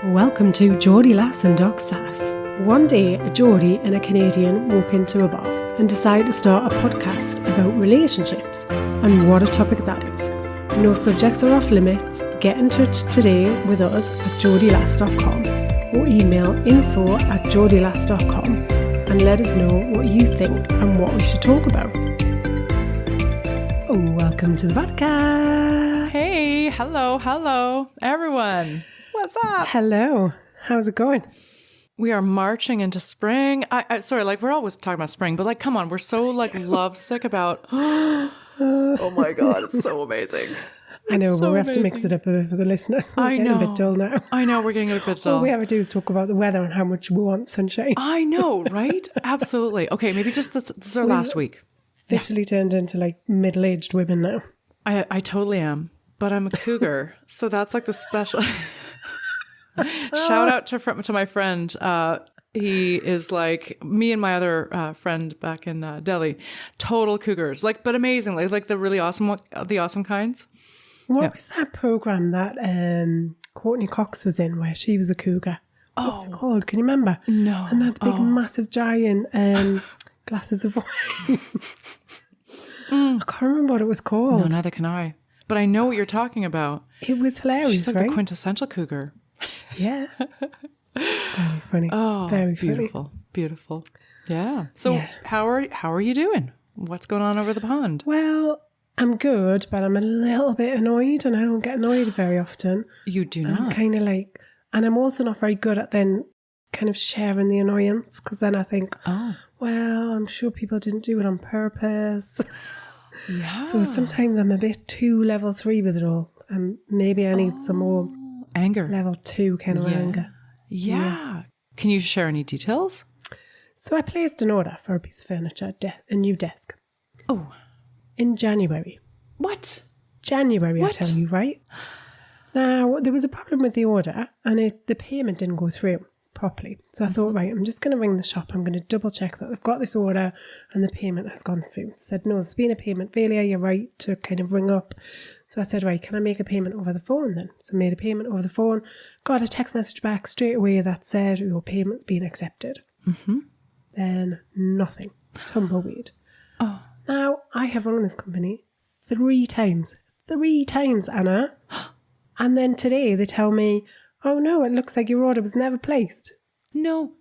Welcome to Geordie Lass Doc Sass. One day, a Geordie and a Canadian walk into a bar and decide to start a podcast about relationships, and what a topic that is. No subjects are off limits. Get in touch today with us at geordielass.com or email info@geordielass.com and let us know what you think and what we should talk about. Oh, welcome to the podcast. Hey, hello, everyone. What's up? Hello. How's it going? We are marching into spring. Sorry, like we're always talking about spring, but like, come on, we're so like lovesick about. Oh my god, it's so amazing. I know, It's but so we have to mix amazing. it up a bit for the listeners. We're I getting know. a bit dull now. I know, we're getting a bit dull. All we ever do is talk about the weather and how much we want sunshine. I know, right? Absolutely. Okay, maybe just this is our last week. Officially turned into like middle-aged women now. I totally am, but I'm a cougar, so that's like the special. Shout out to my friend. He is like me and my other friend back in Delhi, total cougars, like, but amazingly, like the really awesome, the awesome kinds. What was that program that Courtney Cox was in where she was a cougar? What's it called? Can you remember? No. And that big, massive, giant glasses of wine. I can't remember what it was called. No, neither can I. But I know what you're talking about. It was hilarious, She's like right? the quintessential cougar. Yeah. Very funny. Oh, Very funny. beautiful, beautiful. Yeah. So Yeah. how are you doing? What's going on over the pond? Well, I'm good, but I'm a little bit annoyed, and I don't get annoyed very often. You do I'm not. kind of like, and I'm also not very good at then kind of sharing the annoyance, because then I think, well, I'm sure people didn't do it on purpose. Yeah. So sometimes I'm a bit too level 3 with it all, and maybe I need some more Anger. level 2 kind of anger. Yeah. Can you share any details? So I placed an order for a piece of furniture, a new desk, Oh, in January. what? January, What? I tell you, right? Now, there was a problem with the order, and the payment didn't go through properly. So I thought, right, I'm just going to ring the shop. I'm going to double check that they've got this order and the payment has gone through. They said, no, there's been a payment failure. You're right to kind of ring up. So I said, right, can I make a payment over the phone then? So I made a payment over the phone, got a text message back straight away that said, your payment's been accepted. Mm-hmm. Then nothing. Tumbleweed. Oh. Now, I have rung this company 3 times. 3 times, Anna. And then today they tell me, oh no, it looks like your order was never placed. No,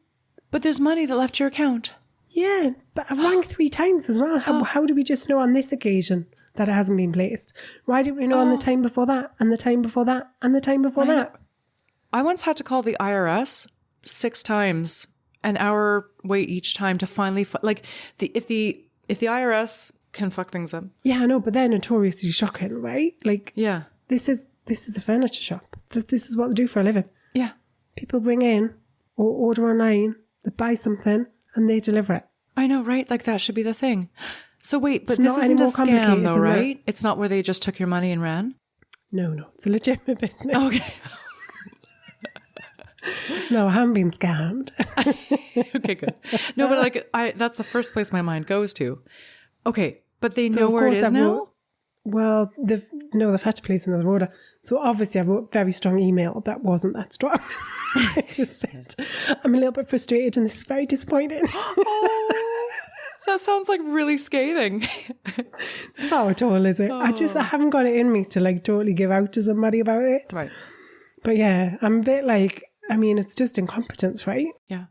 but there's money that left your account. Yeah, but I rang 3 times as well. How do we just know on this occasion that it hasn't been placed? Why didn't we know on the time before that, and the time before that, and the time before that? I once had to call the IRS 6 times, an hour wait each time to finally if the IRS can fuck things up. Yeah, I know, but they're notoriously shocking, right? Like, Yeah. this is a furniture shop. This is what they do for a living. Yeah. People bring in or order online, they buy something, and they deliver it. I know, right? Like that should be the thing. So wait, but It's this not any isn't a more complicated scam though, than right? It's not where they just took your money and ran? No, it's a legitimate business. Okay. No, I haven't been scammed. Okay, good. No, but like that's the first place my mind goes to. Okay, but they So, know of where it course, is now? Well, they've had to place another order. So obviously I wrote a very strong email that wasn't that strong. I just said, I'm a little bit frustrated and this is very disappointing. Oh, that sounds like really scathing. It's not at all, is it? I haven't got it in me to like totally give out to somebody about it. Right. But yeah, I'm a bit like, I mean, it's just incompetence, right? Yeah.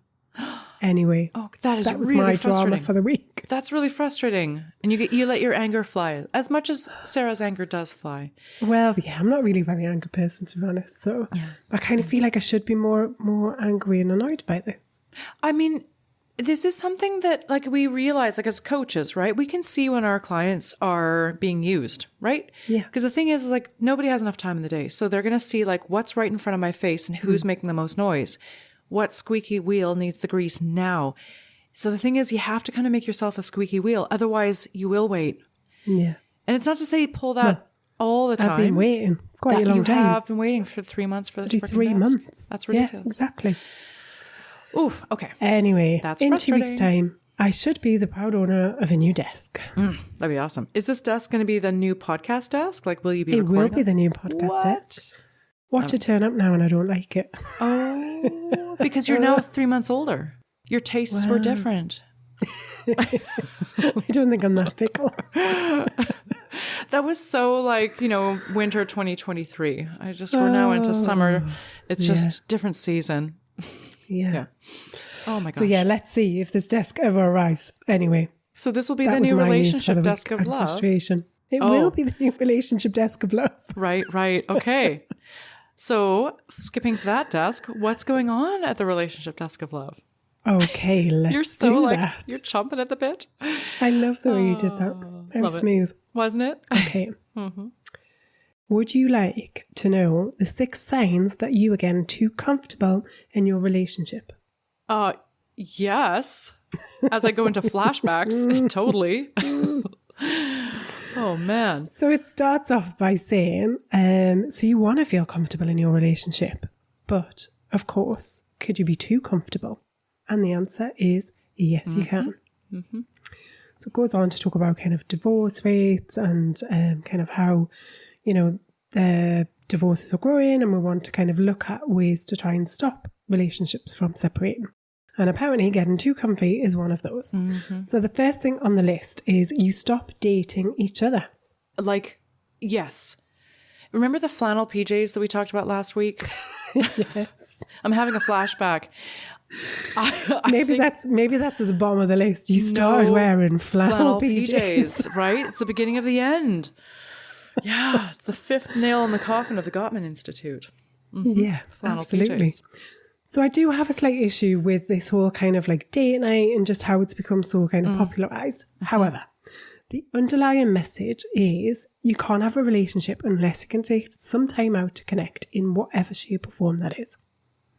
Anyway, Oh, that was really my frustrating. drama for the week. That's really frustrating. And you let your anger fly as much as Sarah's anger does fly. Well, yeah, I'm not really a very angry person, to be honest. So I kind of feel like I should be more angry and annoyed by this. I mean, this is something that like we realize like as coaches, right? We can see when our clients are being used, right? Yeah. Because the thing is like nobody has enough time in the day. So they're going to see like what's right in front of my face and who's making the most noise. What squeaky wheel needs the grease now? So the thing is you have to kind of make yourself a squeaky wheel. Otherwise you will wait. Yeah. And it's not to say pull that all the time. I've been waiting quite a long time. You have been waiting for 3 months for this. 3 months. That's ridiculous. Yeah, exactly. Oof. Okay. Anyway, That's in 2 frustrating. weeks' time, I should be the proud owner of a new desk. That'd be awesome. Is this desk going to be the new podcast desk? Like, will you be It will recording be the new podcast desk. Watch it turn up now and I don't like it. Oh, because you're now 3 months older. Your tastes were different. I don't think I'm that pickle. That was so like, winter 2023. We're now into summer. It's just different season. Yeah. Oh my gosh. So yeah, let's see if this desk ever arrives. Anyway. So this will be the new relationship desk of love. Frustration. It will be the new relationship desk of love. Right. Okay. So skipping to that desk, what's going on at the relationship desk of love? Okay, let's do that. You're chomping at the bit. I love the way you did that. Very smooth. Wasn't it? Okay. Would you like to know the 6 signs that you are getting too comfortable in your relationship? Yes. As I go into flashbacks, totally. Oh, man. So it starts off by saying, so you want to feel comfortable in your relationship, but of course, could you be too comfortable? And the answer is yes, you can. So it goes on to talk about kind of divorce rates and kind of how, divorces are growing, and we want to kind of look at ways to try and stop relationships from separating. And apparently getting too comfy is one of those. So the first thing on the list is you stop dating each other. Yes. Remember the flannel PJs that we talked about last week? Yes. I'm having a flashback. Maybe that's at the bottom of the list. You started wearing flannel PJs. Right? It's the beginning of the end. Yeah, it's the 5th nail in the coffin of the Gottman Institute. Yeah, flannel absolutely. PJs. So I do have a slight issue with this whole kind of like date night and just how it's become so kind of popularized. However, the underlying message is you can't have a relationship unless you can take some time out to connect in whatever shape or form that is.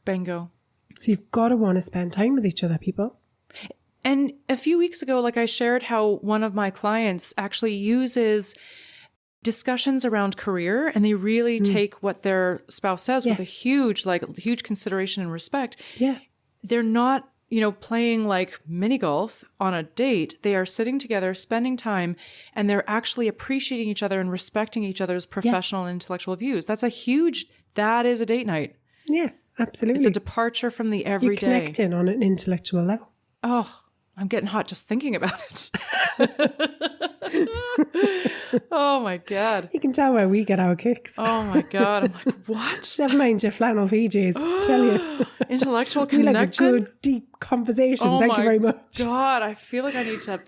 Bingo. So you've got to want to spend time with each other, people. And a few weeks ago, I shared how one of my clients actually uses discussions around career, and they really take what their spouse says with a huge consideration and respect. Yeah. They're not, playing like mini golf on a date. They are sitting together, spending time, and they're actually appreciating each other and respecting each other's professional and intellectual views. That is a date night. Yeah, absolutely. It's a departure from the everyday. You're connecting on an intellectual level. Oh, I'm getting hot just thinking about it. Oh my God. You can tell where we get our kicks. Oh my God. I'm like, what? Never mind your flannel PJs, I tell you. Intellectual We connection. like a good, deep conversation. Thank you very much. God, I feel like I need to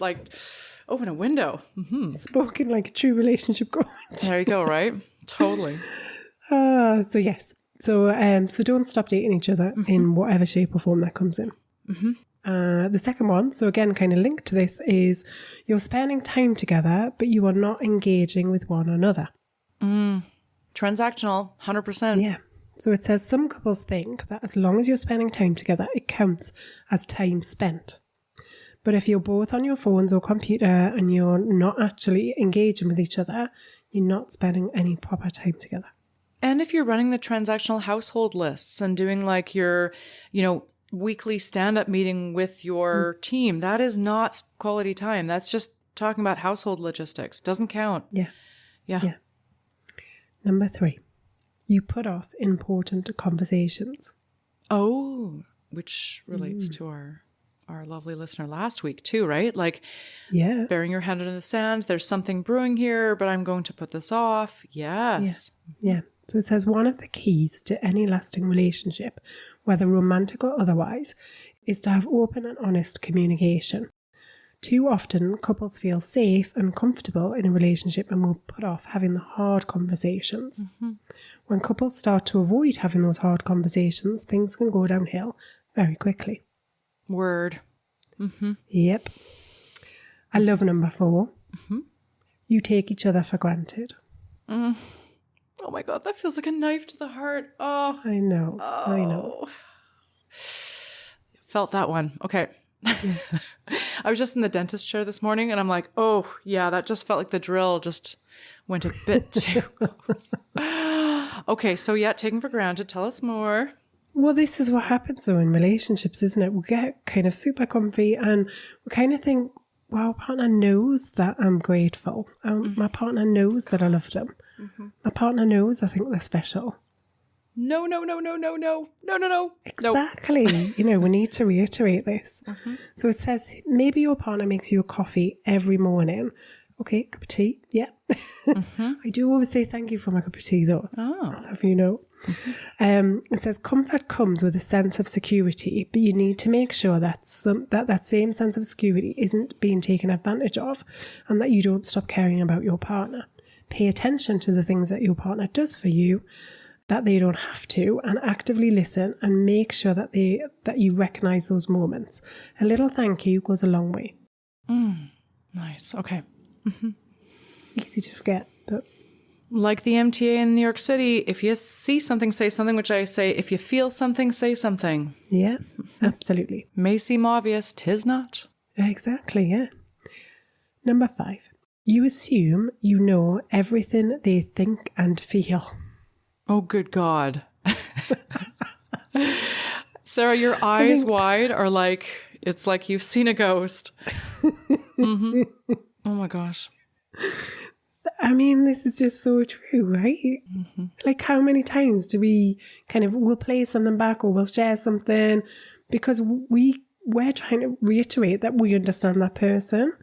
open a window. Spoken like a true relationship coach. There you go, right? Totally. So yes. So don't stop dating each other in whatever shape or form that comes in. The second one, so again, kind of linked to this, is you're spending time together, but you are not engaging with one another. Transactional, 100%. Yeah. So it says some couples think that as long as you're spending time together, it counts as time spent. But if you're both on your phones or computer and you're not actually engaging with each other, you're not spending any proper time together. And if you're running the transactional household lists and doing your, weekly stand-up meeting with your team, that is not quality time. That's just talking about household logistics. Doesn't count. Yeah. Number 3, you put off important conversations. Oh, which relates to our lovely listener last week too, right? Burying your head in the sand. There's something brewing here, but I'm going to put this off. Yes. Yeah. So it says one of the keys to any lasting relationship, whether romantic or otherwise, is to have open and honest communication. Too often, couples feel safe and comfortable in a relationship and will put off having the hard conversations. When couples start to avoid having those hard conversations, things can go downhill very quickly. Word. Yep. I love number 4. You take each other for granted. Oh my God, that feels like a knife to the heart. Oh, I know. Felt that one. Okay. I was just in the dentist chair this morning and I'm like, oh yeah, that just felt like the drill just went a bit too close. Okay, so taken for granted. Tell us more. Well, this is what happens though in relationships, isn't it? We get kind of super comfy and we kind of think, well, my partner knows that I'm grateful. My partner knows that I love them. My partner knows I think they're special. No, no, no, no, no, no, no, no, no. Exactly. We need to reiterate this. So it says, maybe your partner makes you a coffee every morning. Okay, cup of tea. Yeah. I do always say thank you for my cup of tea, though. Oh. I'll have you know. It says, comfort comes with a sense of security, but you need to make sure that that same sense of security isn't being taken advantage of, and that you don't stop caring about your partner. Pay attention to the things that your partner does for you, that they don't have to, and actively listen and make sure that you recognise those moments. A little thank you goes a long way. Nice. Okay. Easy to forget, but like the MTA in New York City, if you see something, say something, which I say, if you feel something, say something. Yeah, absolutely. May seem obvious, 'tis not. Exactly, yeah. Number 5. You assume you know everything they think and feel. Oh, good God. Sarah, your eyes wide are like, it's like you've seen a ghost. Oh my gosh. I mean, this is just so true, right? Like, how many times do we we'll play something back or we'll share something because we're trying to reiterate that we understand that person.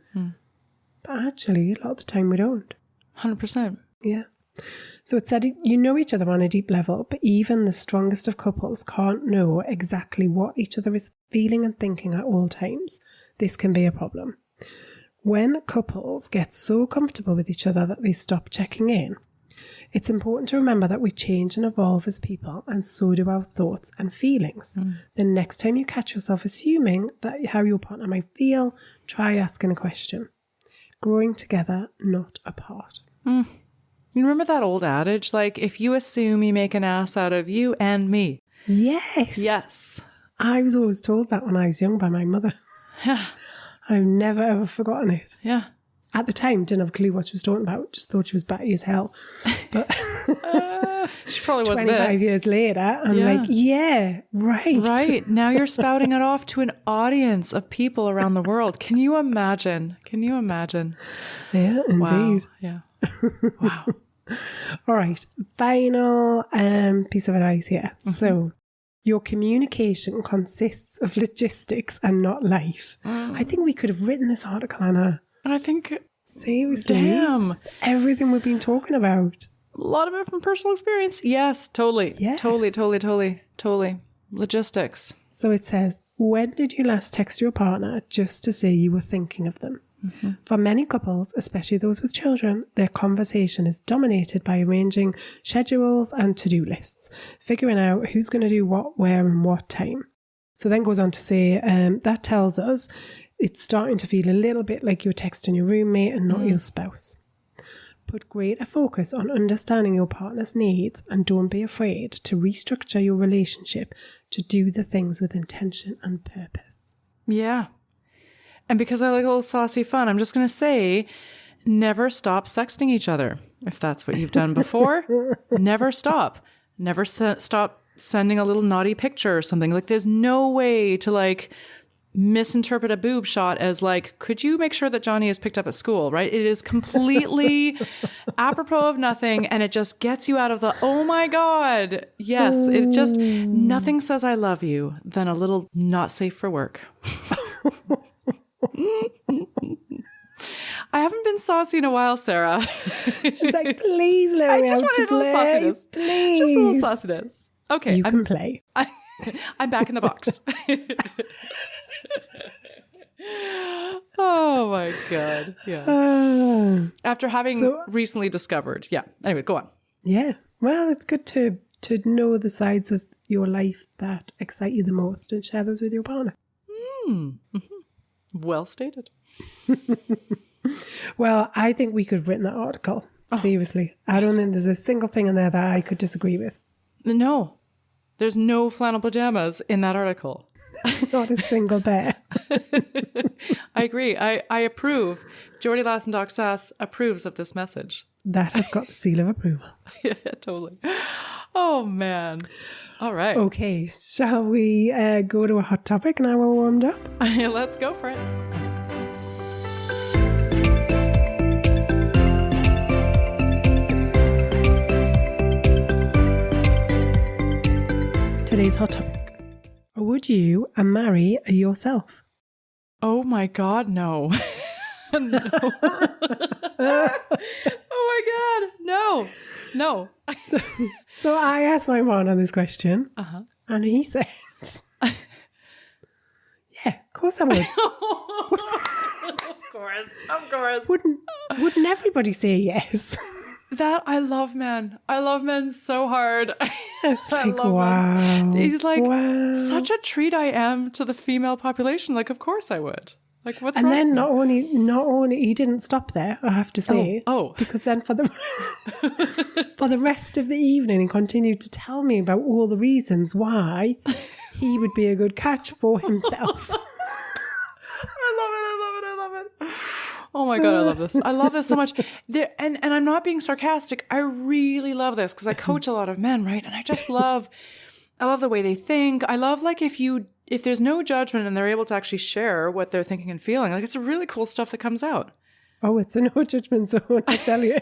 But actually, a lot of the time we don't. 100%. Yeah. So it said, you know each other on a deep level, but even the strongest of couples can't know exactly what each other is feeling and thinking at all times. This can be a problem. When couples get so comfortable with each other that they stop checking in, it's important to remember that we change and evolve as people, and so do our thoughts and feelings. The next time you catch yourself assuming that how your partner might feel, try asking a question. Growing together, not apart. You remember that old adage, like, if you assume, you make an ass out of you and me? Yes. Yes. I was always told that when I was young by my mother. Yeah. I've never ever forgotten it. Yeah. At the time, didn't have a clue what she was talking about. Just thought she was batty as hell. But she probably was 25 years later, I'm like, yeah, right. Right. Now you're spouting it off to an audience of people around the world. Can you imagine? Yeah, indeed. Wow. Yeah. Wow. All right. Final piece of advice here. So, your communication consists of logistics and not life. I think we could have written this article, Anna. I think, seriously, damn, this is everything we've been talking about. A lot of it from personal experience. Yes, totally. Yes. Totally. Logistics. So it says, when did you last text your partner just to say you were thinking of them? For many couples, especially those with children, their conversation is dominated by arranging schedules and to-do lists, figuring out who's going to do what, where, and what time. So then goes on to say, that tells us it's starting to feel a little bit like you're texting your roommate and not your spouse. Put greater focus on understanding your partner's needs, and don't be afraid to restructure your relationship to do the things with intention and purpose. Yeah. And because I like a little saucy fun, I'm just going to say, never stop sexting each other. If that's what you've done before, never stop. Never stop sending a little naughty picture or something. Like, there's no way to like misinterpret a boob shot as like, could you make sure that Johnny is picked up at school, right? It is completely apropos of nothing, and it just gets you out of the, oh my God. Yes, it just, nothing says I love you than a little not safe for work. I haven't been saucy in a while, Sarah. She's like, please let me I just out wanted to a little play. sauciness. Please. Just a little sauciness. Okay. You can play. I'm back in the box. Oh my God. Yeah. After having recently discovered. Yeah. Anyway, go on. Yeah. Well, it's good to know the sides of your life that excite you the most and share those with your partner. Well stated. Well, I think we could have written that article. Seriously. I don't think there's a single thing in there that I could disagree with. No. There's no flannel pajamas in that article. It's not a single bear. I agree. I approve. Geordie Lass Doc Sass approves of this message. That has got the seal of approval. Yeah, totally. Oh, man. All right. Okay. Shall we go to a hot topic now we're warmed up? Let's go for it. Today's hot topic. Would you marry yourself? Oh my God, no. No. Oh my God, no. So I asked my man on this question, and he said, yeah, of course I would. Of course. Wouldn't everybody say yes? That I love men. I love men so hard. It's I like, love wow. men. He's like, wow. such a treat I am to the female population. Like, of course I would. Like, what's And wrong? then not only he didn't stop there, I have to say. Oh. Because then for the rest of the evening he continued to tell me about all the reasons why he would be a good catch for himself. I love it. Oh my God, I love this. I love this so much. And I'm not being sarcastic. I really love this because I coach a lot of men, right? And I love the way they think. I love like if there's no judgment and they're able to actually share what they're thinking and feeling, like it's really cool stuff that comes out. Oh, it's a no judgment zone, I tell you.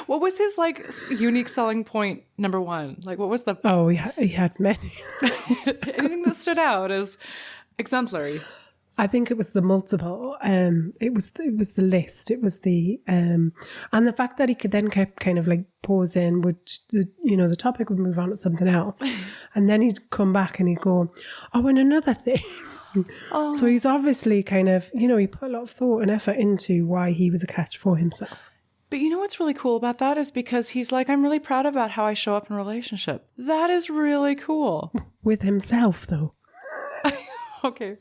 What was his like unique selling point number one? Like what was the... Oh, he had many. Anything that stood out as exemplary? I think it was the multiple. It was the list. It was the and the fact that he could then kept kind of like pausing, which the topic would move on to something else, and then he'd come back and he'd go, "Oh, and another thing." Oh. So he's obviously kind of he put a lot of thought and effort into why he was a catch for himself. But you know what's really cool about that is because he's like, I'm really proud about how I show up in a relationship. That is really cool. With himself, though. Okay.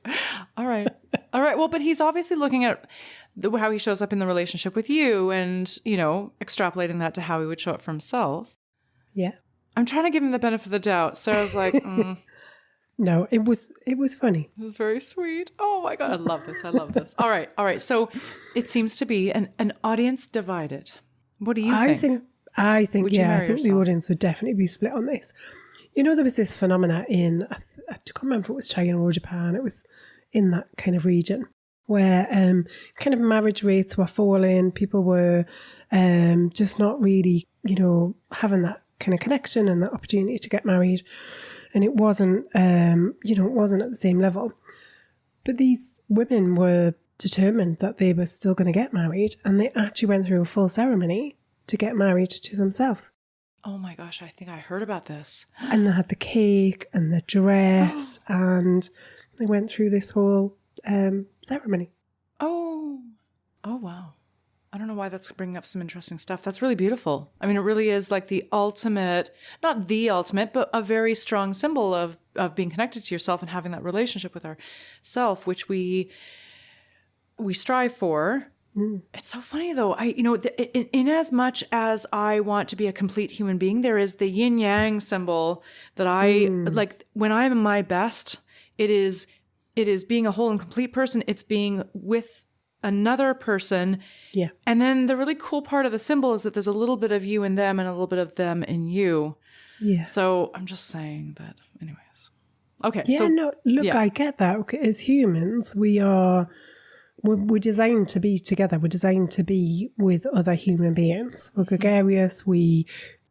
All right. Well, but he's obviously looking at how he shows up in the relationship with you and, extrapolating that to how he would show up for himself. Yeah. I'm trying to give him the benefit of the doubt. Sarah's like, No, it was funny. It was very sweet. Oh my God. I love this. All right. So it seems to be an audience divided. What do you think? I think yourself? the audience would definitely be split on this. There was this phenomena in, I can't remember if it was China or Japan, it was in that kind of region where kind of marriage rates were falling, people were just not really, having that kind of connection and that opportunity to get married. And it wasn't, it wasn't at the same level. But these women were determined that they were still going to get married, and they actually went through a full ceremony to get married to themselves. Oh my gosh, I think I heard about this. And they had the cake and the dress and they went through this whole ceremony. Oh, wow. I don't know why that's bringing up some interesting stuff. That's really beautiful. I mean, it really is like the ultimate, not the ultimate, but a very strong symbol of being connected to yourself and having that relationship with ourself, which we strive for. It's so funny though. In as much as I want to be a complete human being, there is the yin yang symbol that I like. When I'm at my best, it is being a whole and complete person. It's being with another person. Yeah. And then the really cool part of the symbol is that there's a little bit of you in them and a little bit of them in you. Yeah. So I'm just saying that. Anyways. Okay. Yeah. I get that. Okay, as humans, we're designed to be together. We're designed to be with other human beings. We're gregarious. We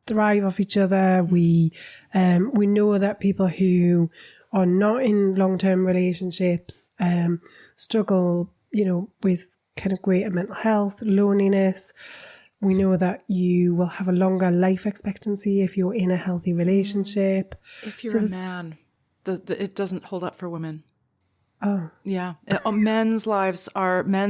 thrive off each other. We know that people who are not in long-term relationships struggle, with kind of greater mental health, loneliness. We know that you will have a longer life expectancy if you're in a healthy relationship. If you're a man, it doesn't hold up for women. Oh. Yeah. Men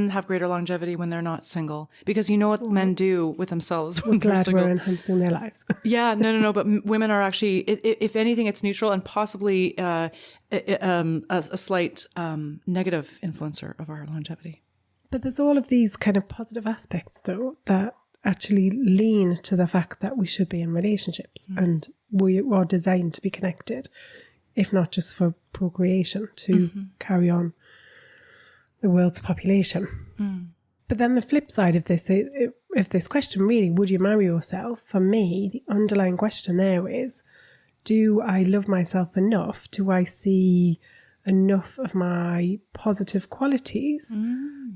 have greater longevity when they're not single, because you know what men do with themselves when they're single. We're enhancing their lives. Yeah, no. But women are actually, if anything, it's neutral and possibly a slight negative influencer of our longevity. But there's all of these kind of positive aspects, though, that actually lean to the fact that we should be in relationships and we are designed to be connected, if not just for procreation, to carry on the world's population. But then the flip side of this, if this question really, would you marry yourself? For me, the underlying question there is, do I love myself enough? Do I see enough of my positive qualities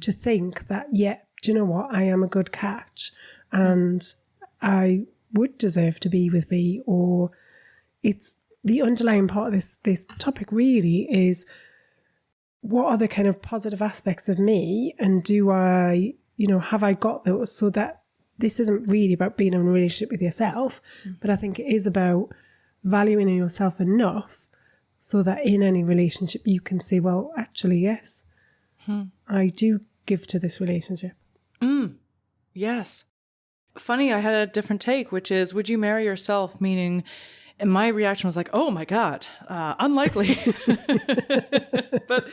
to think that, yeah, do you know what? I am a good catch and I would deserve to be with me, or it's the underlying part of this topic really is, what are the kind of positive aspects of me, and do I, have I got those, so that this isn't really about being in a relationship with yourself, but I think it is about valuing yourself enough so that in any relationship you can say, well, actually, yes, I do give to this relationship. Yes. Funny, I had a different take, which is, would you marry yourself? Meaning, and my reaction was like, oh my God, unlikely. But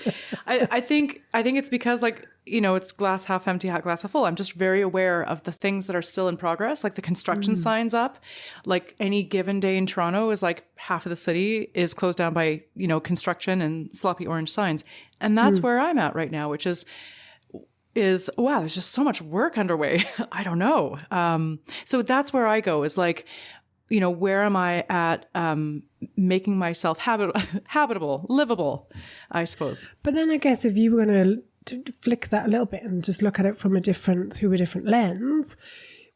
I think it's because, like, it's glass half empty, glass half full. I'm just very aware of the things that are still in progress, like the construction signs up. Like any given day in Toronto is like half of the city is closed down by, construction and sloppy orange signs. And that's where I'm at right now, which is, wow, there's just so much work underway. I don't know. So that's where I go, is like, where am I at making myself habitable, livable, I suppose. But then I guess if you were going to flick that a little bit and just look at it through a different lens,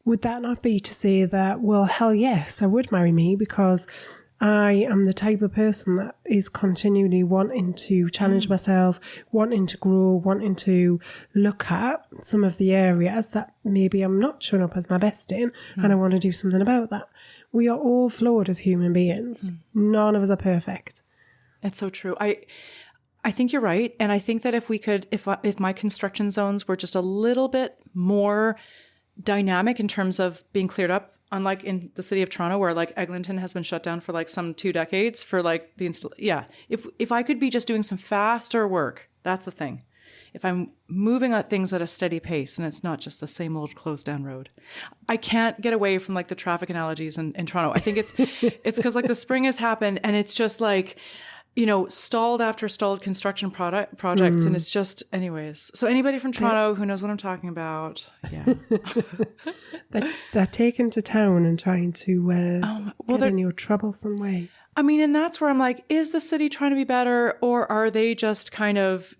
would that not be to say that, well, hell yes, I would marry me, because I am the type of person that is continually wanting to challenge myself, wanting to grow, wanting to look at some of the areas that maybe I'm not showing up as my best in, and I want to do something about that. We are all flawed as human beings. None of us are perfect. That's so true. I think you're right. And I think that if we could, if my construction zones were just a little bit more dynamic in terms of being cleared up, unlike in the city of Toronto, where like Eglinton has been shut down for like some 2 decades for like the if I could be just doing some faster work, that's the thing. If I'm moving at things at a steady pace and it's not just the same old closed down road. I can't get away from like the traffic analogies in Toronto. I think it's because like the spring has happened and it's just like, stalled after stalled construction projects. And it's just, anyways. So anybody from Toronto who knows what I'm talking about. Yeah. they're taken to town and trying to get in your troublesome way. I mean, and that's where I'm like, is the city trying to be better, or are they just kind of,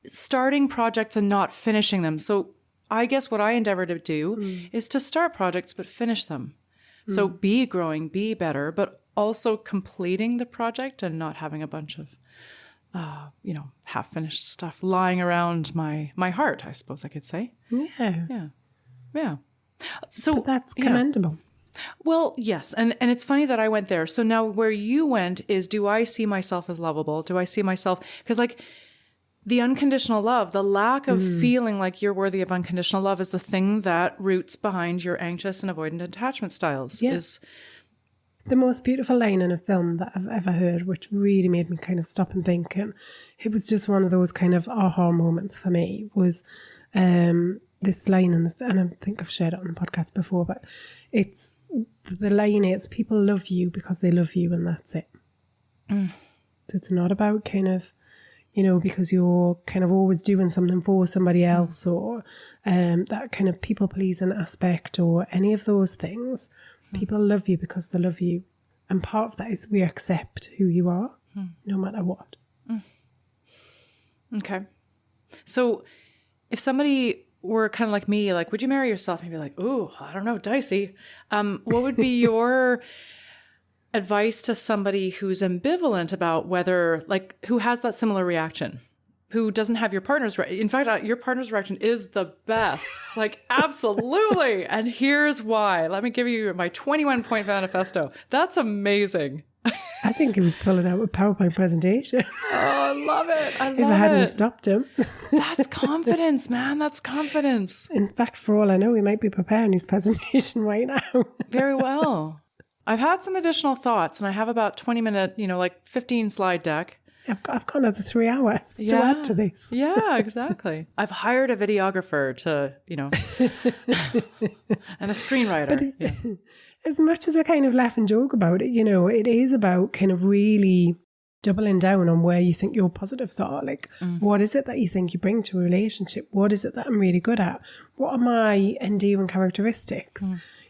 starting projects and not finishing them? So I guess what I endeavor to do is to start projects but finish them. So be growing, be better, but also completing the project and not having a bunch of, half-finished stuff lying around my heart, I suppose I could say. Yeah. So but that's commendable. Well, yes. And it's funny that I went there. So now where you went is, do I see myself as lovable? Do I see myself? Because like the unconditional love, the lack of feeling like you're worthy of unconditional love is the thing that roots behind your anxious and avoidant attachment styles. Yeah. Is the most beautiful line in a film that I've ever heard, which really made me kind of stop and think. And it was just one of those kind of aha moments for me, was this line, and I think I've shared it on the podcast before, but it's, the line is, people love you because they love you, and that's it. So it's not about kind of, because you're kind of always doing something for somebody else, or that kind of people-pleasing aspect, or any of those things. People love you because they love you. And part of that is we accept who you are, no matter what. Okay. So if somebody were kind of like me, like, would you marry yourself? And you'd be like, ooh, I don't know, dicey. What would be your advice to somebody who's ambivalent about whether, like, who has that similar reaction, who doesn't have your partner's in fact, your partner's reaction is the best. Like, absolutely. And here's why. Let me give you my 21-point manifesto. That's amazing. I think he was pulling out a PowerPoint presentation. Oh, I love it. If I hadn't stopped him. That's confidence, man. That's confidence. In fact, for all I know, he might be preparing his presentation right now. Very well. I've had some additional thoughts, and I have about 20-minute, 15 slide deck. I've got another 3 hours to add to this. Yeah, exactly. I've hired a videographer to, and a screenwriter. But as much as I kind of laugh and joke about it, it is about kind of really doubling down on where you think your positives are. Like, what is it that you think you bring to a relationship? What is it that I'm really good at? What are my endearing characteristics?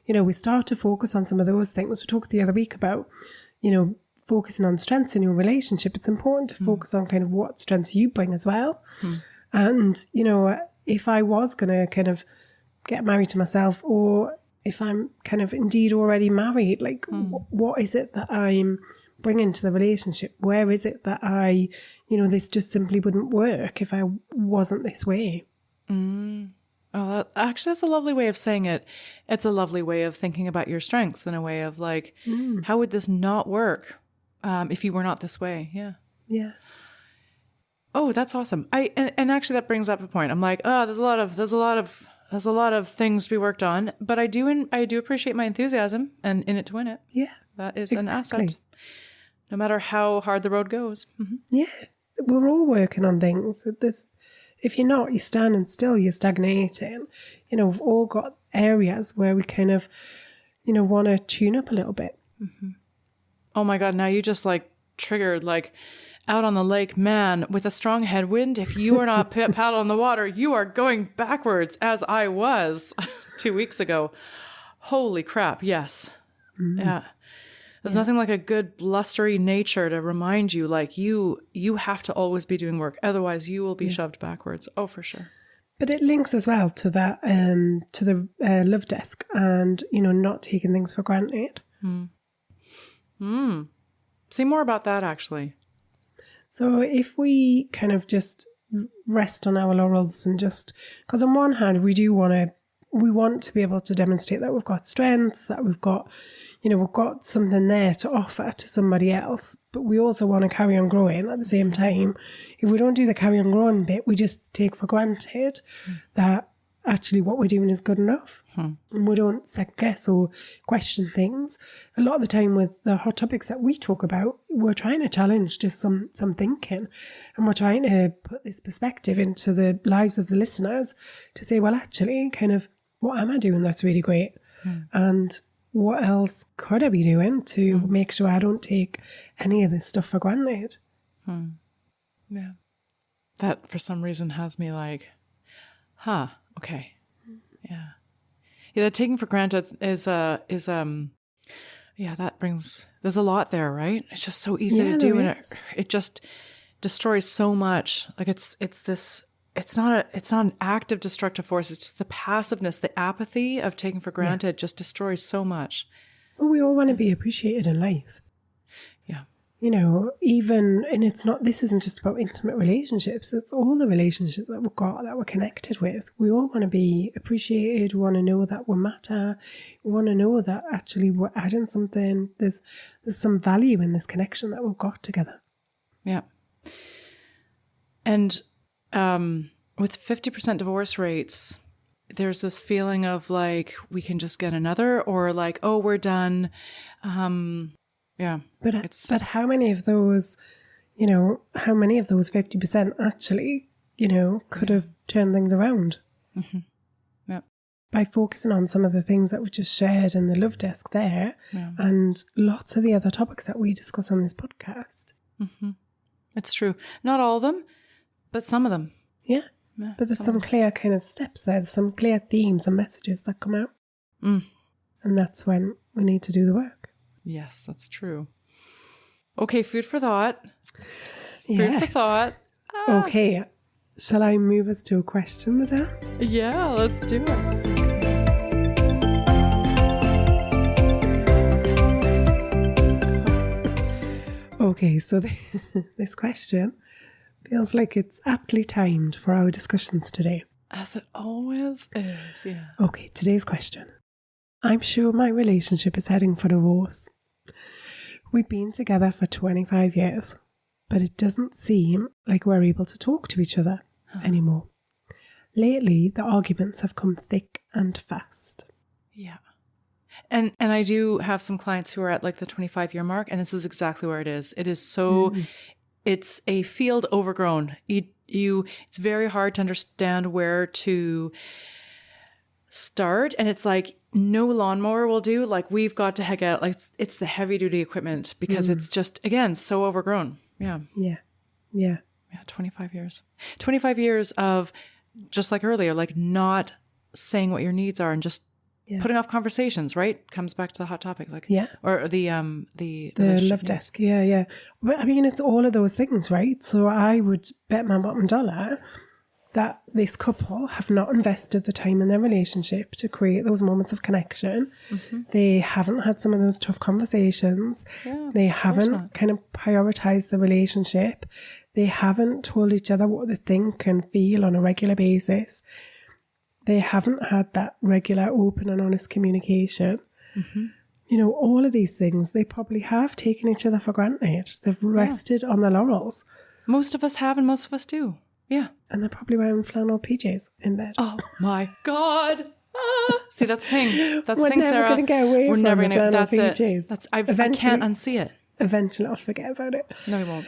We start to focus on some of those things. We talked the other week about, focusing on strengths in your relationship. It's important to focus on kind of what strengths you bring as well. And, if I was going to kind of get married to myself, or if I'm kind of indeed already married, like what is it that I'm bringing to the relationship? Where is it that this just simply wouldn't work if I wasn't this way? Oh, actually, that's a lovely way of saying it. It's a lovely way of thinking about your strengths in a way of like, how would this not work if you were not this way? Yeah. Yeah. Oh, that's awesome. And actually that brings up a point. I'm like, oh, there's a lot of things to be worked on, but I do appreciate my enthusiasm and in it to win it. Yeah. That is an asset. No matter how hard the road goes. Mm-hmm. Yeah. We're all working on things. If you're not, you're standing still, you're stagnating. We've all got areas where we kind of, want to tune up a little bit. Mm-hmm. Oh my God. Now you just like triggered like out on the lake, man, with a strong headwind. If you are not paddling the water, you are going backwards as I was 2 weeks ago. Holy crap. Yes. Mm-hmm. Yeah. There's nothing like a good blustery nature to remind you, like you have to always be doing work. Otherwise you will be shoved backwards. Oh, for sure. But it links as well to that, to the love desk and, not taking things for granted. See more about that, actually. So if we kind of just rest on our laurels and because on one hand, we want to be able to demonstrate that we've got strengths, that we've got something there to offer to somebody else, but we also want to carry on growing at the same time. If we don't do the carry on growing bit, we just take for granted that actually what we're doing is good enough. And we don't second guess or question things. A lot of the time with the hot topics that we talk about, we're trying to challenge just some thinking, and we're trying to put this perspective into the lives of the listeners to say, well, actually, kind of, what am I doing that's really great? And what else could I be doing to make sure I don't take any of this stuff for granted? Yeah. That for some reason has me like, okay. Yeah. Yeah, that taking for granted is that brings, there's a lot there, right? It's just so easy to do, and it just destroys so much. Like it's not an active destructive force. It's just the passiveness, the apathy of taking for granted just destroys so much. Well, we all want to be appreciated in life. Yeah. This isn't just about intimate relationships. It's all the relationships that we've got, that we're connected with. We all want to be appreciated. We want to know that we matter. We want to know that actually we're adding something. There's some value in this connection that we've got together. Yeah. And with 50% divorce rates, there's this feeling of like, we can just get another, or like, oh, we're done. Yeah. But how many of those, how many of those 50% actually, could have turned things around? Mm-hmm. Yeah. By focusing on some of the things that we just shared in the love desk there, and lots of the other topics that we discuss on this podcast. Mm-hmm. It's true. Not all of them, but some of them. Yeah. But there's some clear kind of steps there. There's some clear themes and messages that come out. And that's when we need to do the work. Yes, that's true. Okay, food for thought. Yes. Food for thought. Okay. Shall I move us to a question, Madame? Yeah, let's do it. Okay, so this question feels like it's aptly timed for our discussions today. As it always is, yeah. Okay, today's question. I'm sure my relationship is heading for divorce. We've been together for 25 years, but it doesn't seem like we're able to talk to each other anymore. Lately, the arguments have come thick and fast. Yeah. And I do have some clients who are at like the 25-year mark, and this is exactly where it is. It is so, it's a field overgrown. It's very hard to understand where to start, and it's like no lawnmower will do. Like we've got to get like it's the heavy duty equipment because it's just again so overgrown. Yeah. 25 years of just like earlier, like not saying what your needs are and just putting off conversations. Right, comes back to the hot topic, like or the love desk. Yeah. But I mean, it's all of those things, right? So I would bet my bottom dollar that this couple have not invested the time in their relationship to create those moments of connection. They haven't had some of those tough conversations. They haven't kind of prioritized the relationship. They haven't told each other what they think and feel on a regular basis. They haven't had that regular, open and honest communication. You know, all of these things, they probably have taken each other for granted. They've rested on their laurels. Most of us have, and most of us do. Yeah. And they're probably wearing flannel PJs in bed. Oh my God. See, that's the thing. That's the We're thing, never Sarah. going to get away We're from never the going to. flannel That's PJs. it. That's, I can't unsee it. Eventually I'll forget about it. No, you won't.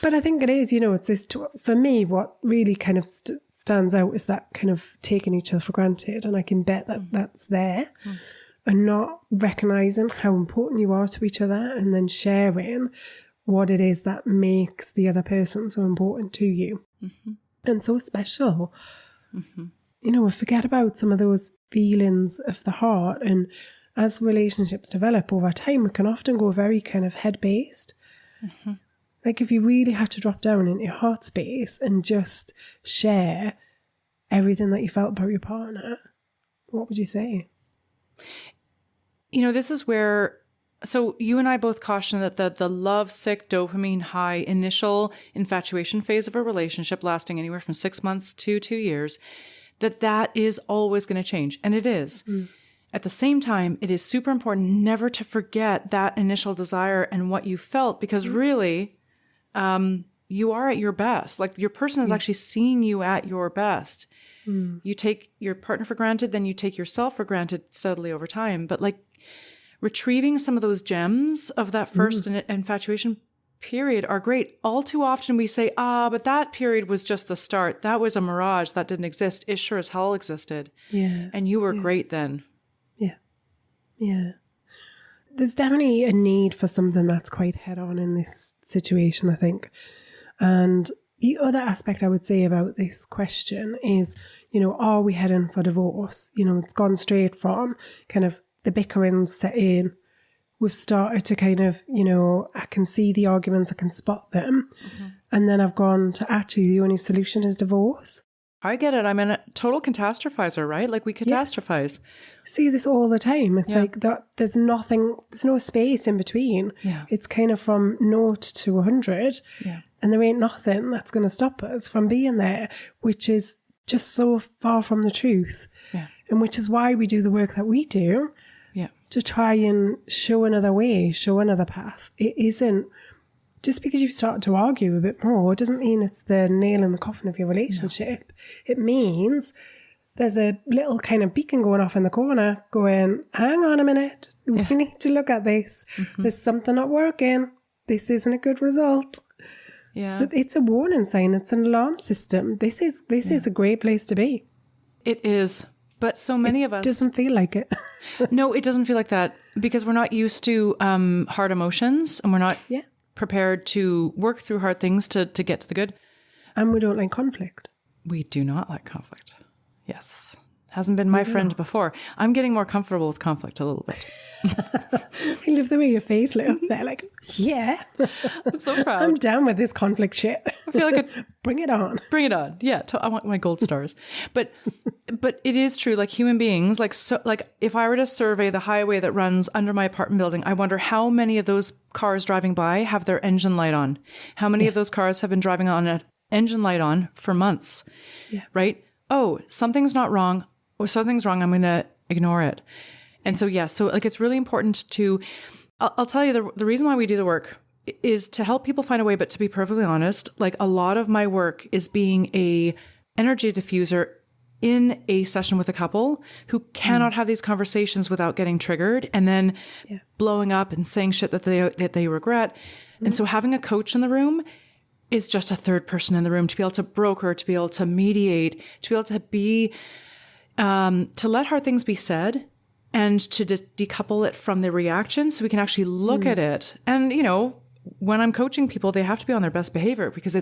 But I think it is, you know, it's this, for me, what really kind of stands out is that kind of taking each other for granted. And I can bet that that's there. And not recognizing how important you are to each other, and then sharing what it is that makes the other person so important to you and so special. You know, we forget about some of those feelings of the heart, and as relationships develop over time, we can often go very kind of head-based. Like if you really had to drop down into your heart space and just share everything that you felt about your partner, what would you say? You know, this is where, so you and I both caution that the love-sick, dopamine high initial infatuation phase of a relationship lasting anywhere from 6 months to 2 years, that is always going to change. And it is. At the same time, it is super important never to forget that initial desire and what you felt, because really, you are at your best. Like your person is actually seeing you at your best. You take your partner for granted, then you take yourself for granted steadily over time. But like retrieving some of those gems of that first infatuation period are great. All too often we say, but that period was just the start. That was a mirage that didn't exist. It sure as hell existed. Yeah. And you were great then. Yeah. There's definitely a need for something that's quite head on in this situation, I think. And the other aspect I would say about this question is, you know, are we heading for divorce? You know, it's gone straight from kind of the bickering set in. We've started to kind of, you know, I can see the arguments, I can spot them. And then I've gone to actually the only solution is divorce. I get it. I'm a total catastrophizer, right? Like we catastrophize. See this all the time. It's like that. There's no space in between. It's kind of from 0 to 100. And there ain't nothing that's going to stop us from being there, which is just so far from the truth. And which is why we do the work that we do, to try and show another way, show another path. It isn't, just because you've started to argue a bit more, it doesn't mean it's the nail in the coffin of your relationship. It means there's a little kind of beacon going off in the corner going, hang on a minute, we need to look at this. There's something not working. This isn't a good result. So it's a warning sign. It's an alarm system. This is a great place to be. It is. But so many of us... It doesn't feel like it. No, it doesn't feel like that because we're not used to hard emotions, and we're not prepared to work through hard things to get to the good. And we don't like conflict. We do not like conflict. Yes. Hasn't been my friend before. I'm getting more comfortable with conflict a little bit. I love the way your face lit up there. Like, yeah. I'm so proud. I'm down with this conflict shit. I feel like bring it on. Bring it on. Yeah. I want my gold stars. But it is true. Like human beings, like if I were to survey the highway that runs under my apartment building, I wonder how many of those cars driving by have their engine light on. How many of those cars have been driving on an engine light on for months, right? Oh, something's not wrong. Or something's wrong, I'm going to ignore it. And so, so like it's really important to, I'll tell you the reason why we do the work is to help people find a way, but to be perfectly honest, like a lot of my work is being a energy diffuser in a session with a couple who cannot have these conversations without getting triggered and then blowing up and saying shit that they regret. And so having a coach in the room is just a third person in the room to be able to broker, to be able to mediate, to be able to be... to let hard things be said and to decouple it from the reaction so we can actually look at it. And, you know, when I'm coaching people, they have to be on their best behavior because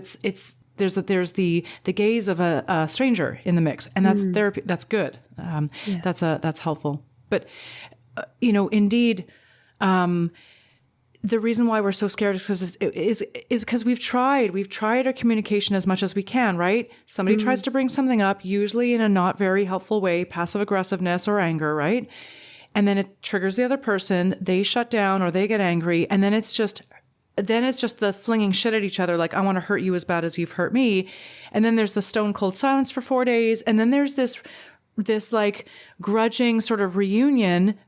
there's the gaze of a stranger in the mix, and that's therapy. That's good. That's helpful. But, you know, indeed, the reason why we're so scared is because we've tried our communication as much as we can, right? Somebody tries to bring something up, usually in a not very helpful way, passive aggressiveness or anger, right? And then it triggers the other person, they shut down or they get angry. And then it's just the flinging shit at each other. Like, I want to hurt you as bad as you've hurt me. And then there's the stone cold silence for 4 days. And then there's this like grudging sort of reunion,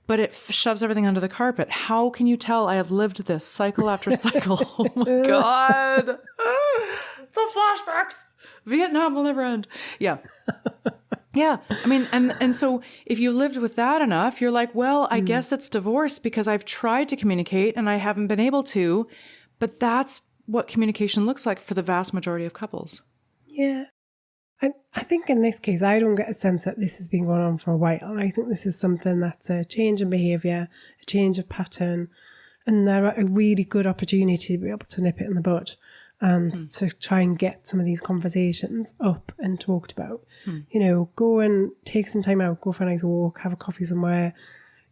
but it shoves everything under the carpet. How can you tell I have lived this cycle after cycle? Oh my God. The flashbacks. Vietnam will never end. Yeah. Yeah. I mean, and so if you lived with that enough, you're like, well, I guess it's divorce because I've tried to communicate and I haven't been able to. But that's what communication looks like for the vast majority of couples. Yeah. I think in this case, I don't get a sense that this has been going on for a while. And I think this is something that's a change in behaviour, a change of pattern, and they're a really good opportunity to be able to nip it in the bud and to try and get some of these conversations up and talked about. You know, go and take some time out, go for a nice walk, have a coffee somewhere,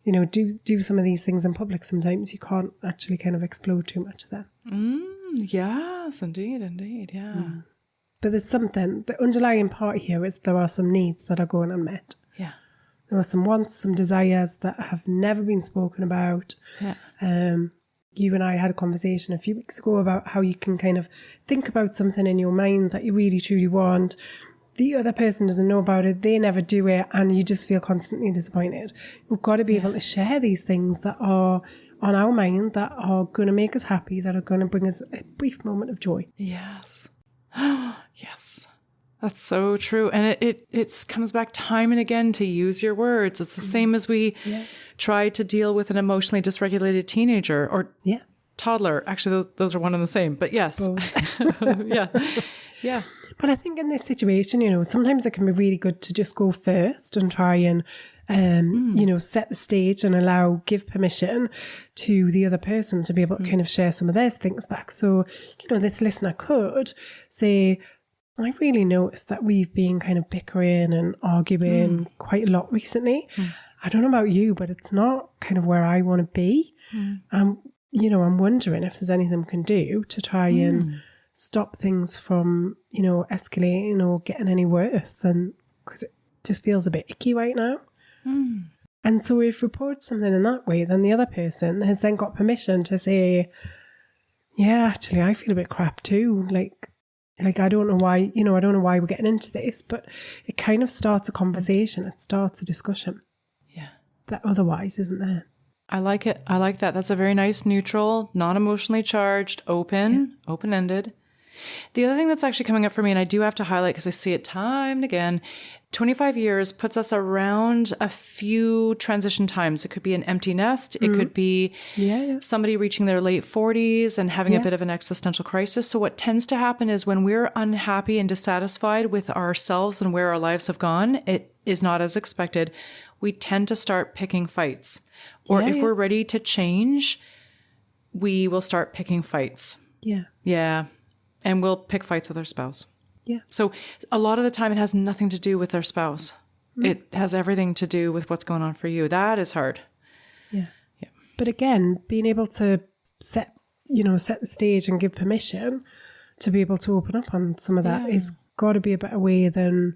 you know, do some of these things in public. Sometimes you can't actually kind of explode too much there. Yes, indeed, yeah. But there's something, the underlying part here is there are some needs that are going unmet. Yeah. There are some wants, some desires that have never been spoken about. Yeah. You and I had a conversation a few weeks ago about how you can kind of think about something in your mind that you really truly want. The other person doesn't know about it, they never do it, and you just feel constantly disappointed. We've got to be able to share these things that are on our mind, that are going to make us happy, that are going to bring us a brief moment of joy. Yes. Yes, that's so true. And it comes back time and again to use your words. It's the same as we try to deal with an emotionally dysregulated teenager or toddler. Actually, those are one and the same, but yes. Yeah. But I think in this situation, you know, sometimes it can be really good to just go first and try and, you know, set the stage and give permission to the other person to be able to kind of share some of their things back. So, you know, this listener could say, I've really noticed that we've been kind of bickering and arguing quite a lot recently. I don't know about you, but it's not kind of where I want to be. You know, I'm wondering if there's anything we can do to try and stop things from, you know, escalating or getting any worse, than because it just feels a bit icky right now. And so if we report something in that way, then the other person has then got permission to say, yeah, actually, I feel a bit crap too. Like I don't know why, you know, I don't know why we're getting into this, but it kind of starts a conversation. It starts a discussion. Yeah. That otherwise isn't there. I like it. I like that. That's a very nice, neutral, non-emotionally charged, open-ended. The other thing that's actually coming up for me, and I do have to highlight because I see it time and again, 25 years puts us around a few transition times. It could be an empty nest. It could be somebody reaching their late 40s and having a bit of an existential crisis. So what tends to happen is when we're unhappy and dissatisfied with ourselves and where our lives have gone, it is not as expected. We tend to start picking fights. Or if we're ready to change, we will start picking fights. Yeah. Yeah. And we'll pick fights with our spouse. Yeah. So a lot of the time it has nothing to do with our spouse. It has everything to do with what's going on for you. That is hard. Yeah. But again, being able to set the stage and give permission to be able to open up on some of that is got to be a better way than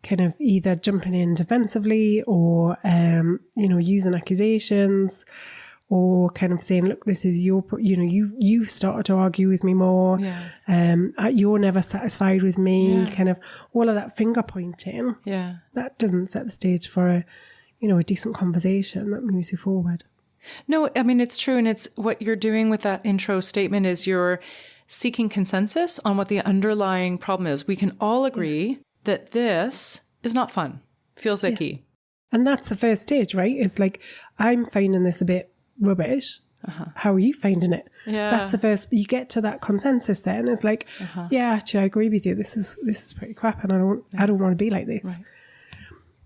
kind of either jumping in defensively or, using accusations, or kind of saying, look, this is you've started to argue with me more. Yeah. You're never satisfied with me. Yeah. Kind of all of that finger pointing. Yeah. That doesn't set the stage for a decent conversation that moves you forward. No, I mean, it's true. And it's what you're doing with that intro statement is you're seeking consensus on what the underlying problem is. We can all agree that this is not fun. Feels icky. And that's the first stage, right? It's like, I'm finding this a bit rubbish. How are you finding it? Yeah. That's the first, you get to that consensus then. It's like, actually I agree with you. This is pretty crap and I don't want to be like this. Right.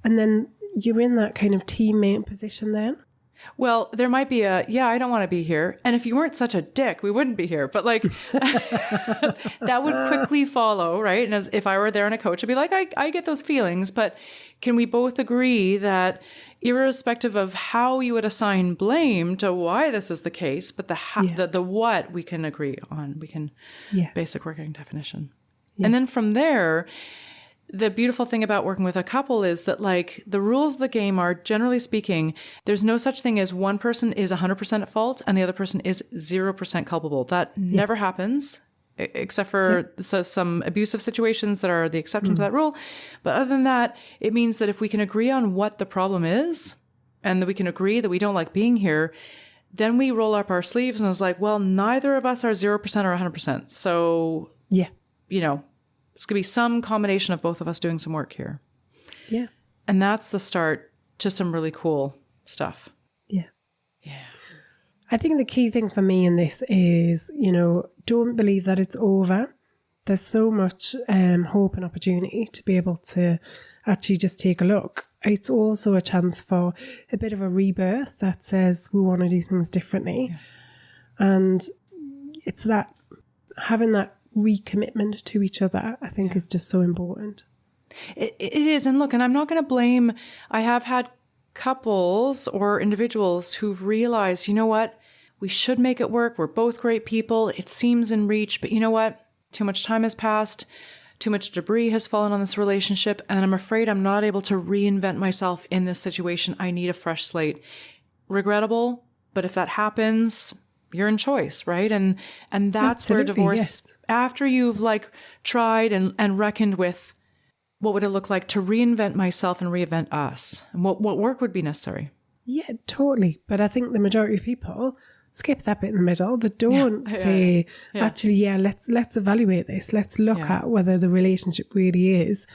And then you're in that kind of teammate position then. Well, there might be I don't want to be here. And if you weren't such a dick, we wouldn't be here. But like that would quickly follow, right? And as if I were there and a coach, I'd be like, I get those feelings, but can we both agree that irrespective of how you would assign blame to why this is the case, but the what we can agree on, we can basic working definition. Yeah. And then from there, the beautiful thing about working with a couple is that like the rules of the game are, generally speaking, there's no such thing as one person is 100% at fault and the other person is 0% culpable. That never happens, except for some abusive situations that are the exception to that rule. But other than that, it means that if we can agree on what the problem is and that we can agree that we don't like being here, then we roll up our sleeves and it's like, well, neither of us are 0% or 100%. So, it's going to be some combination of both of us doing some work here. Yeah. And that's the start to some really cool stuff. Yeah. Yeah. I think the key thing for me in this is, don't believe that it's over. There's so much hope and opportunity to be able to actually just take a look. It's also a chance for a bit of a rebirth that says we want to do things differently. Yeah. And it's that having that recommitment to each other, I think, is just so important. It is. And look, and I'm not going to blame, I have had couples or individuals who've realized, you know what, we should make it work. We're both great people. It seems in reach, but you know what? Too much time has passed. Too much debris has fallen on this relationship. And I'm afraid I'm not able to reinvent myself in this situation. I need a fresh slate. Regrettable, but if that happens, you're in choice, right? And that's where divorce, after you've like tried and reckoned with what would it look like to reinvent myself and reinvent us, and what work would be necessary. Yeah, totally. But I think the majority of people skip that bit in the middle. They don't say, actually, let's evaluate this. Let's look at whether the relationship really is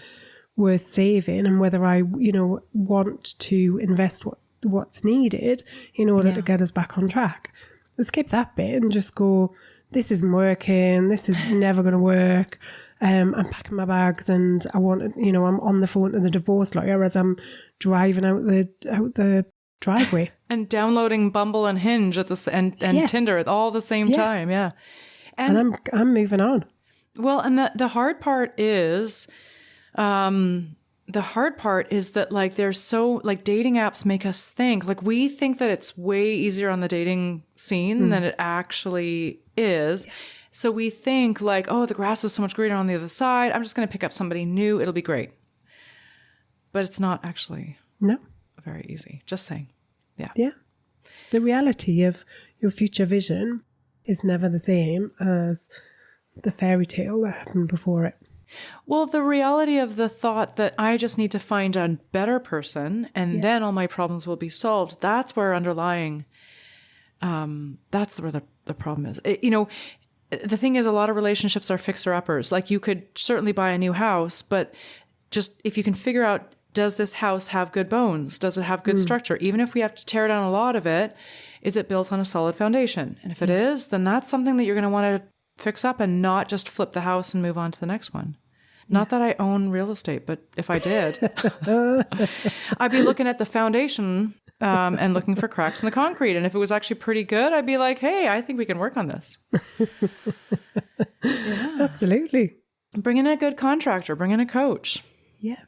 worth saving and whether I, want to invest what's needed in order to get us back on track. Skip that bit and just go, this isn't working, this is never going to work. I'm packing my bags and I want to, I'm on the phone to the divorce lawyer as I'm driving out the driveway. And downloading Bumble and Hinge at and Tinder at all the same time. Yeah. And I'm moving on. Well, and the hard part is, that like there's so like dating apps make us think like we think that it's way easier on the dating scene than it actually is. Yeah. So we think like, oh, the grass is so much greener on the other side. I'm just going to pick up somebody new. It'll be great. But it's not actually very easy. Just saying. Yeah. Yeah. The reality of your future vision is never the same as the fairy tale that happened before it. Well, the reality of the thought that I just need to find a better person and then all my problems will be solved, that's where underlying, that's where the problem is. The thing is, a lot of relationships are fixer-uppers. Like you could certainly buy a new house, but just if you can figure out, does this house have good bones? Does it have good structure? Even if we have to tear down a lot of it, is it built on a solid foundation? And if it is, then that's something that you're going to want to fix up and not just flip the house and move on to the next one. Not that I own real estate, but if I did, I'd be looking at the foundation and looking for cracks in the concrete. And if it was actually pretty good, I'd be like, hey, I think we can work on this. Absolutely. Bring in a good contractor, bring in a coach. Yeah.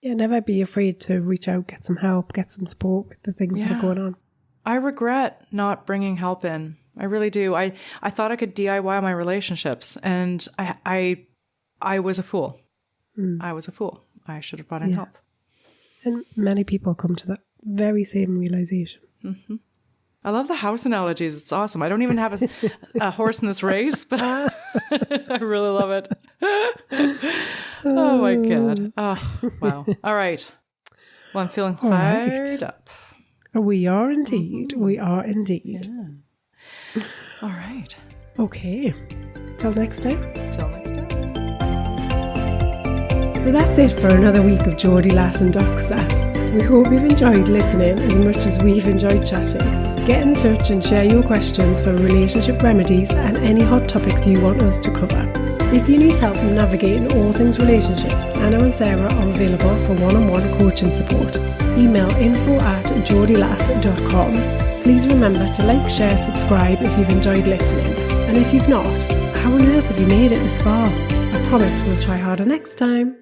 Yeah, never be afraid to reach out, get some help, get some support with the things that are going on. I regret not bringing help in. I really do. I thought I could DIY my relationships, and I was a fool. I was a fool. I should have brought in help. And many people come to that very same realization. Mm-hmm. I love the house analogies. It's awesome. I don't even have a horse in this race, but I really love it. Oh my God. Oh, wow. All right. Well, I'm feeling fired up. We are indeed. We are indeed. Yeah. All right. Okay. Till next time. Till next time. So that's it for another week of Geordie Lass and Doc Sass. We hope you've enjoyed listening as much as we've enjoyed chatting. Get in touch and share your questions for relationship remedies and any hot topics you want us to cover. If you need help navigating all things relationships, Anna and Sarah are available for one-on-one coaching support. Email info@geordielass.com. Please remember to like, share, subscribe if you've enjoyed listening. And if you've not, how on earth have you made it this far? I promise we'll try harder next time.